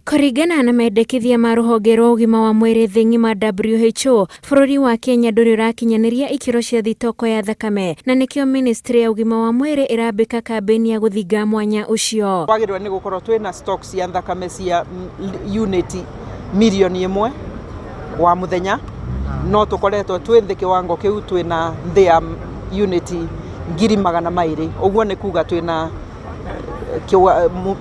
Kũringana na mendekithia ma rũhonge rwa ũgima wa mwĩrĩ thĩ ng'ima WHO, bũrũri wa Kenya ndũrĩ ũrakinyanĩria ikĩro cia thitoko ya thakame, na nĩkĩo Ministry ya ũgima wa mwĩrĩ ĩrambĩka kambĩini ya gũthinga mwanya ũcio. Twagĩrĩirwo nĩ gũkorwo twĩna stock cia thakame cia unit milioni 1 wa mũthenya, no tũkoretwo twĩ thĩ kĩwango kĩu twĩna thĩ ya unit 200,000, ũguo nĩ kuga twĩna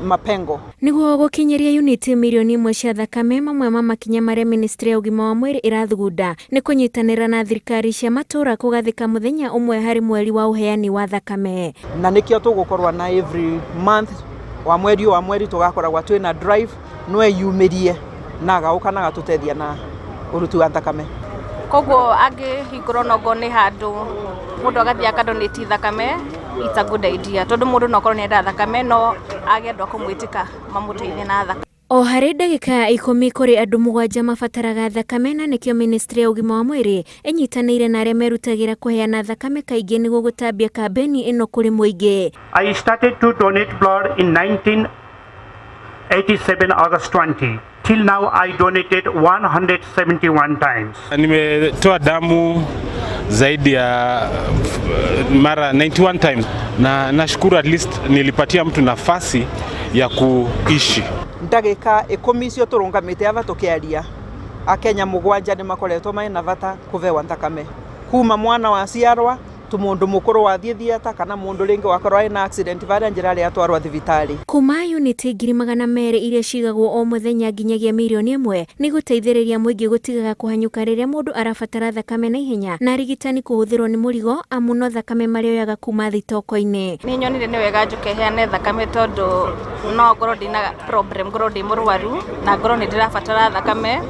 mapengo. Nĩguo gũkinyĩria uniti milioni 1 cia thakame, mamwe ma makinya marĩa Ministry ya ũgima wa mwĩrĩ ĩrathugunda nĩ kũnyitanĩra na thirikari cia matũũra kũgathĩka mũthenya ũmwe harĩ mweri wa ũheani wa thakame. Na nĩkĩo tũgũkorwa na every month wa mweri tũgakoragwa twĩna drive no eyumĩrie na agauka na gatũteithia na ũruti wa thakame. Koguo angĩhingũrwo nogo nĩ handũ mũndũ agathiĩ akadonate thakame, it's a good idea. Tondũ mũndũ no korwo nĩ enda thakame no age andũ akũmwĩtĩka mamũteithie na thakame. O harĩ ndagĩka 10 kũrĩ andũ 7 mabataraga thakame, na nĩkĩo Ministry ya ũgima wa mwĩrĩ ĩnyitanĩire na arĩa merutagĩra kũheana thakame kaingĩ nĩguo gũtambia kambĩini ĩno kũrĩ mũingĩ. I started to donate blood in 1987 August 20. Till now I donated 171 times. Nimetoa damu zaidi ya mara 91 times, na nashukuru at least nilipatia mtu nafasi ya kuishi. Ndagĩka 10 icio tũrũngamĩte ava tũkĩaria, Akenya 7 nĩ makoretwo mena bata kũvewa thakame, kuma mwana wa ciarwa tu mũndũ mũkũrũ wathiĩ thieta kana mũndũ rĩngĩ wakorwo ena accident varia njĩra rĩa atwarwa thibitarĩ. Kuma uniti 200,000 iria cigagwo o mũthenya nginyagia milioni 1 nĩ gũteithĩrĩria mũingĩ gũtigaga kũhanyũka rĩrĩa mũndũ arabatara thakame na ihenya, na arigitani kũhũthĩrwo nĩ mũrigo amu no thakame marĩoyaga kuma thitoko-inĩ. Nĩ nyonire nĩ wega njoke heane thakame tondũ no ngorwo ndĩna problem, ngorwo ndĩ mũrwaru na ngorwo nĩ ndĩrabatara thakame.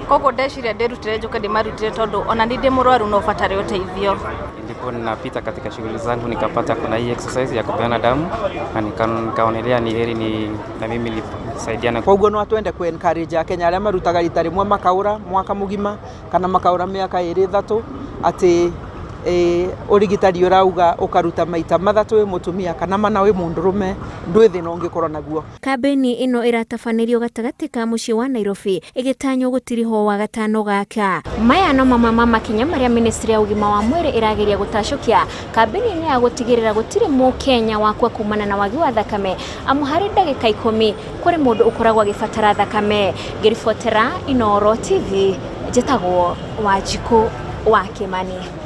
Koguo ndeciria ndĩrutire njoke ndĩmarutire tondũ ona ndĩ mũrwaru no batare ũteithio. Ndipo ninapita katika shughuli zangu nikapata kuna hii exercise ya kupeana damu na nikaonelea ni heri na mimi nisaidiane. Koguo no atwende ku encourage Akenya arĩa marutaga rita rĩmwe makaura mwaka mũgima kana makaura mĩaka 2-3 atĩ urigitari urauga ukaruta maita 3 mutumia kana mana we mundurume ndwĩ thĩna ũngĩkorwo naguo. Kambĩini ĩno ĩratabanĩrio gatagatĩ ka mũciĩ wa Nairobi, ĩgĩtanywo gũtiriho wa gatano gaka. Maya no mamwe ma makinya marĩa Ministry ya ũgima wa mwĩrĩ ĩrageria gũtacũkia kambĩini ya gũtigĩrĩra gũtirĩ Mũkenya wakua kumana na wagi wa thakame, amu harĩ ndagĩka 10 kũrĩ mũndũ ũkoragwo agĩbatara thakame. Ngĩribotera Inooro TV, njĩtagwo Wanjikũ wa Kĩmani.